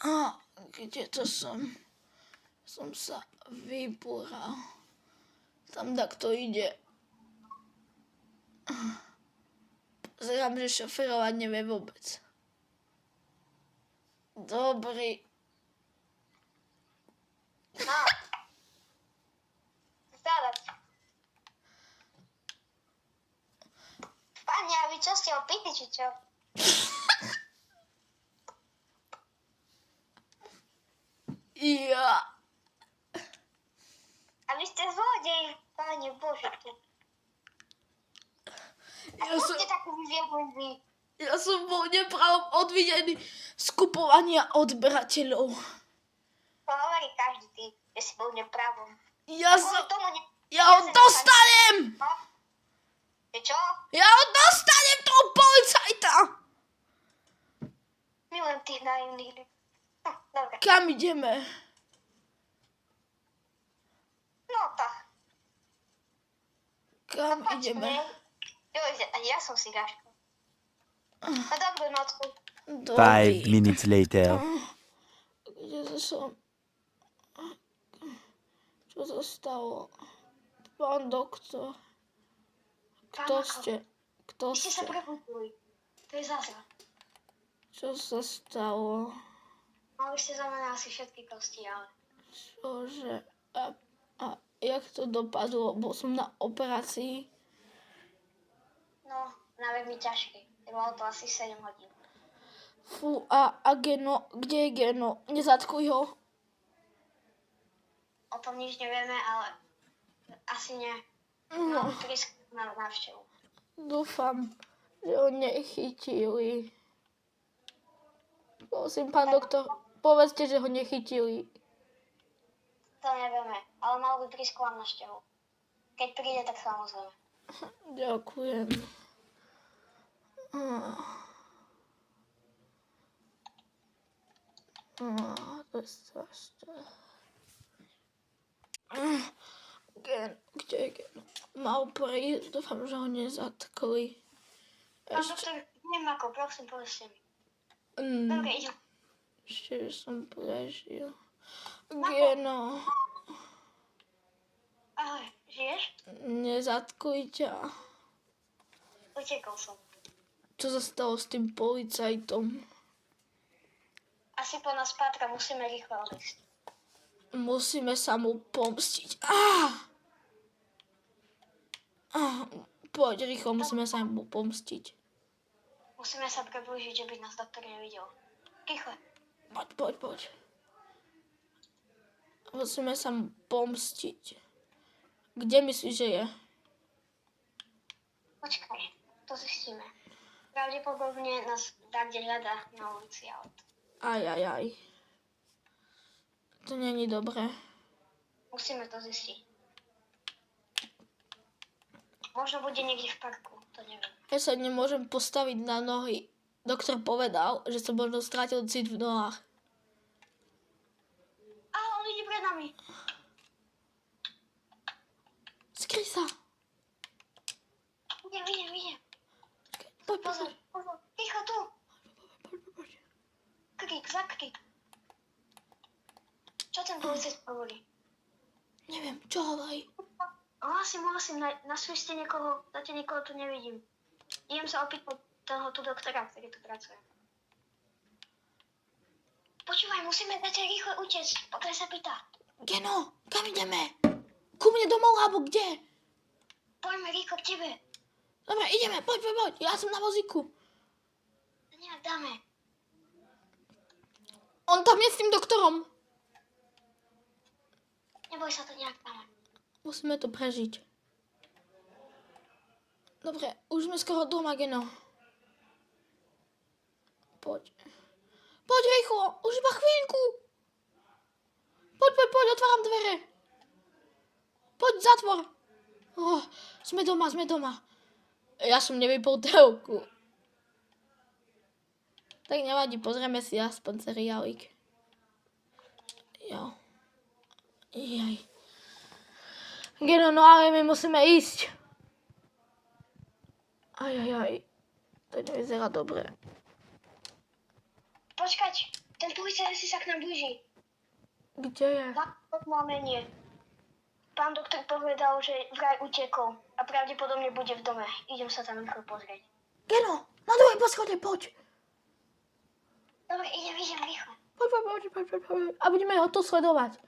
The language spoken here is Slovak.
A kde to som? Som sa vybúral. Tam takto ide. Pozerám, že šoferovať nevie vôbec. Dobrý. No. Zadať. Pani, a vy čo ste opýtli, či čo? Ja. A vy ste zlodej, Pane Bože. A čo ste taký vyviedli? Ja som bol nepravom odvidený z kupovania odberateľov. To hovorí každý ty, že si bol nepravom. Ja ho dostanem! No? Je čo? Ja ho dostanem, toho policajta! Milujem tých naivných. Dobre. Kam ideme? No tak. Kam ideme? Ja som si Gaško. A dobrú nocku. 5 minutes later. Kde som? Čo sa stalo? Pán doktor. Kto ste? Kto Vy ste sa ste? prebudili. To je zázrak. Čo sa stalo? Mali ste za mňa asi všetky kosti, ale... Čože? A jak to dopadlo? Bol som na operácii. No, na veľmi ťažké. Trvalo to asi 7 hodín. Fú, a Geno? Kde je Geno? Nezatkuj ho. O tom nič nevieme, ale asi nie. No, Mali prísť na návštevu. dúfam, že ho nechytili. Prosím, pán doktor, povedzte, že ho nechytili. To nevieme, ale mal by prísť k vám na števu. Keď príde, tak samozrejme. Ďakujem. To je strašné. Kde je Geno? Mal prísť, dúfam, že ho nezatkli. Pán doktor, neviem ako, prosím, povedzte mi. Mm, Dobre, idem. ešte, že som prežil. Geno, Ahoj, žiješ? nezatkli ťa. Utekol som. Čo sa stalo s tým policajtom? Asi po nás pátra, musíme rýchlo odísť. Musíme sa mu pomstiť. Poď rýchlo, musíme sa mu pomstiť. Musíme sa priblížiť, že by nás doktor nevidel. Rýchle. Poď. Musíme sa mu pomstiť. Kde myslíš, že je? Počkaj, to zistíme. Pravdepodobne nás kde hľadá na ulici aut. Aj. To není dobré. Musíme to zistiť. Možno bude niekde v parku, to neviem. Ja sa nemôžem postaviť na nohy. Doktor povedal, že som možno strátil cit v nohách. On ide pred nami. Skryj sa. Vidím. Poď. Pozor. Ticho tu. Poď. Zakrik. Čo ten policajt hovorí? Neviem, čo hovorí. Hlasím, nasviste niekoho, zatiaľ nikoho tu nevidím. Idem sa opýtať toho tu doktora, ktorý tu pracuje. Počúvaj, musíme zatiaľ rýchle utiecť, pokiaľ sa pýta. Geno, kam ideme? Ku mne domov, alebo kde? Poďme rýchlo k tebe. Dobre, ideme, poď. Ja som na vozíku. Nejak dáme. On tam je s tým doktorom. Neboj sa, to nejak dáme. Musíme to prežiť. Dobre, už sme skoro doma, Geno. Poď rýchlo, už iba chvíľku. Poď, otváram dvere. Poď, zatvor. Sme doma. Ja som nevypol telku. Tak nevadí, pozrieme si aspoň seriálik. Jo. Jaj. Geno, no ale my musíme ísť. Aj. To nevyzerá dobre. Počkať, to Ten policajt si sa k nám blíži. Kde je? Na oznámenie. Pán doktor povedal, že vraj utekol a pravdepodobne bude v dome. Idem sa tam rýchlo pozrieť. Geno, na druhej poschodie, poď. Dobre, idem rýchlo. Poď. A budeme ho tu sledovať.